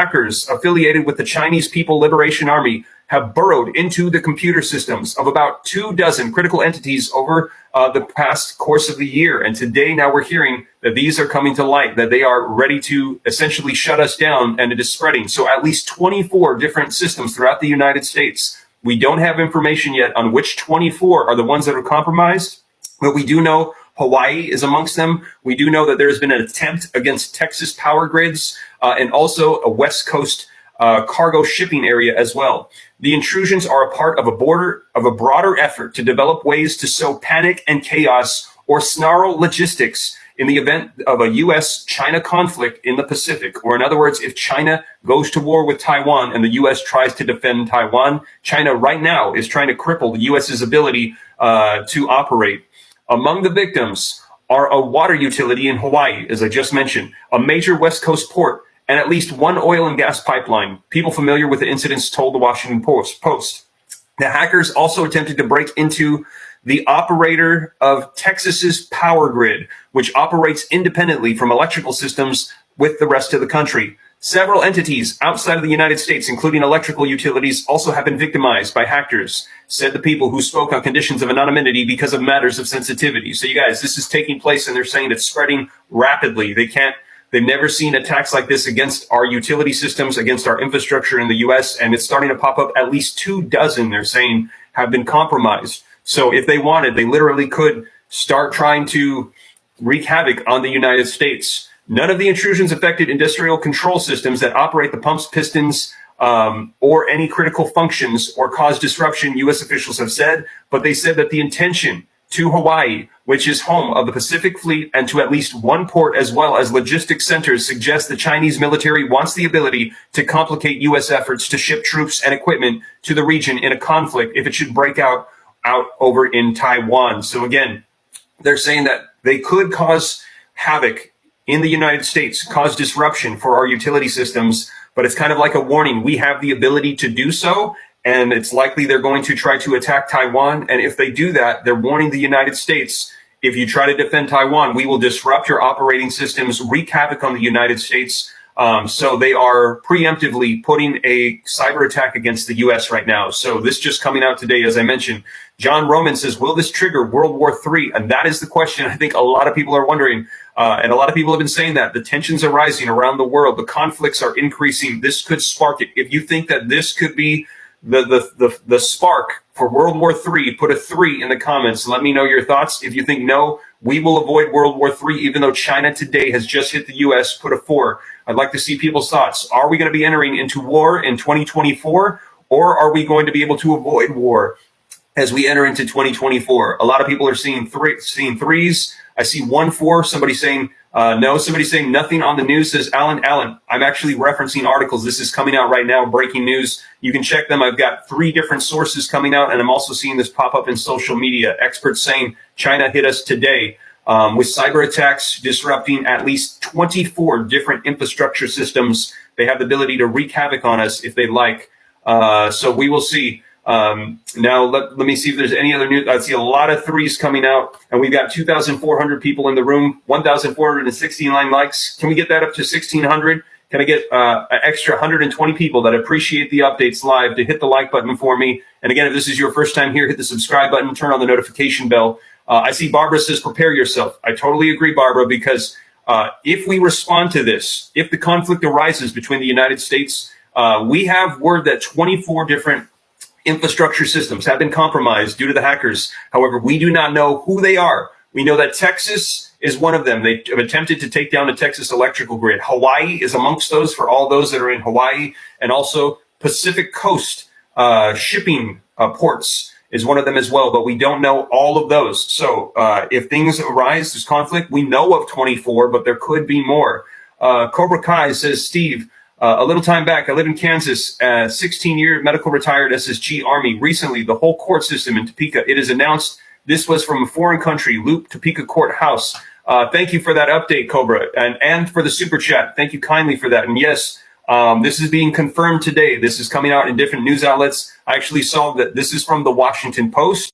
hackers affiliated with the Chinese People Liberation Army have burrowed into the computer systems of about 24 critical entities over the past course of the year. And today, now we're hearing that these are coming to light, that they are ready to essentially shut us down, and it is spreading. So at least 24 different systems throughout the United States. We don't have information yet on which 24 are the ones that are compromised, but we do know Hawaii is amongst them. We do know that there has been an attempt against Texas power grids and also a West Coast cargo shipping area as well. The intrusions are a part of a broader effort to develop ways to sow panic and chaos or snarl logistics in the event of a U.S.-China conflict in the Pacific. Or in other words, if China goes to war with Taiwan and the U.S. tries to defend Taiwan, China right now is trying to cripple the U.S.'s ability to operate. Among the victims are a water utility in Hawaii, as I just mentioned, a major West Coast port, and at least one oil and gas pipeline. People familiar with the incidents told the Washington Post. The hackers also attempted to break into the operator of Texas's power grid, which operates independently from electrical systems with the rest of the country. Several entities outside of the United States, including electrical utilities, also have been victimized by hackers, said the people who spoke on conditions of anonymity because of matters of sensitivity. So you guys, this is taking place, and they're saying it's spreading rapidly. They've never seen attacks like this against our utility systems, against our infrastructure in the U.S., and it's starting to pop up. At least 24, they're saying, have been compromised. So if they wanted, they literally could start trying to wreak havoc on the United States. None of the intrusions affected industrial control systems that operate the pumps, pistons, or any critical functions or cause disruption, U.S. officials have said, but they said that the intention to Hawaii, which is home of the Pacific Fleet, and to at least one port as well as logistics centers, suggests the Chinese military wants the ability to complicate U.S. efforts to ship troops and equipment to the region in a conflict if it should break out over in Taiwan. So again, they're saying that they could cause havoc in the United States, cause disruption for our utility systems, but it's kind of like a warning. We have the ability to do so, and it's likely they're going to try to attack Taiwan. And if they do that, they're warning the United States, if you try to defend Taiwan, we will disrupt your operating systems, wreak havoc on the United States. So they are preemptively putting a cyber attack against the U.S. right now. So this just coming out today, as I mentioned. John Roman says, will this trigger World War III? And that is the question I think a lot of people are wondering. And a lot of people have been saying that. The tensions are rising around the world. The conflicts are increasing. This could spark it. If you think that this could be the spark for World War III, put a 3 in the comments. Let me know your thoughts. If you think no, we will avoid World War III, even though China today has just hit the U.S., put a 4. I'd like to see people's thoughts. Are we going to be entering into war in 2024, or are we going to be able to avoid war as we enter into 2024? A lot of people are seeing 3s. I see 1 4. Somebody saying no. Somebody saying nothing on the news, says Alan. I'm actually referencing articles. This is coming out right now, breaking news. You can check them. I've got 3 different sources coming out, and I'm also seeing this pop up in social media. Experts saying China hit us today with cyber attacks disrupting at least 24 different infrastructure systems. They have the ability to wreak havoc on us if they like. So we will see. Now let me see if there's any other news. I see a lot of 3s coming out, and we've got 2,400 people in the room, 1,469 likes. Can we get that up to 1,600? Can I get an extra 120 people that appreciate the updates live to hit the like button for me? And again, if this is your first time here, hit the subscribe button, turn on the notification bell. I see Barbara says, prepare yourself. I totally agree, Barbara, because if we respond to this, if the conflict arises between the United States, we have word that 24 different infrastructure systems have been compromised due to the hackers. However, we do not know who they are. We know that Texas is one of them. They have attempted to take down the Texas electrical grid. Hawaii is amongst those for all those that are in Hawaii, and also Pacific Coast shipping ports is one of them as well, but we don't know all of those. So if things arise, there's conflict, we know of 24, but there could be more. Cobra Kai says, Steve, a little time back, I live in Kansas, 16-year medical retired SSG Army. Recently, the whole court system in Topeka, it is announced this was from a foreign country, Loop Topeka Courthouse. Thank you for that update, Cobra, and for the super chat. Thank you kindly for that. And yes, this is being confirmed today. This is coming out in different news outlets. I actually saw that this is from the Washington Post.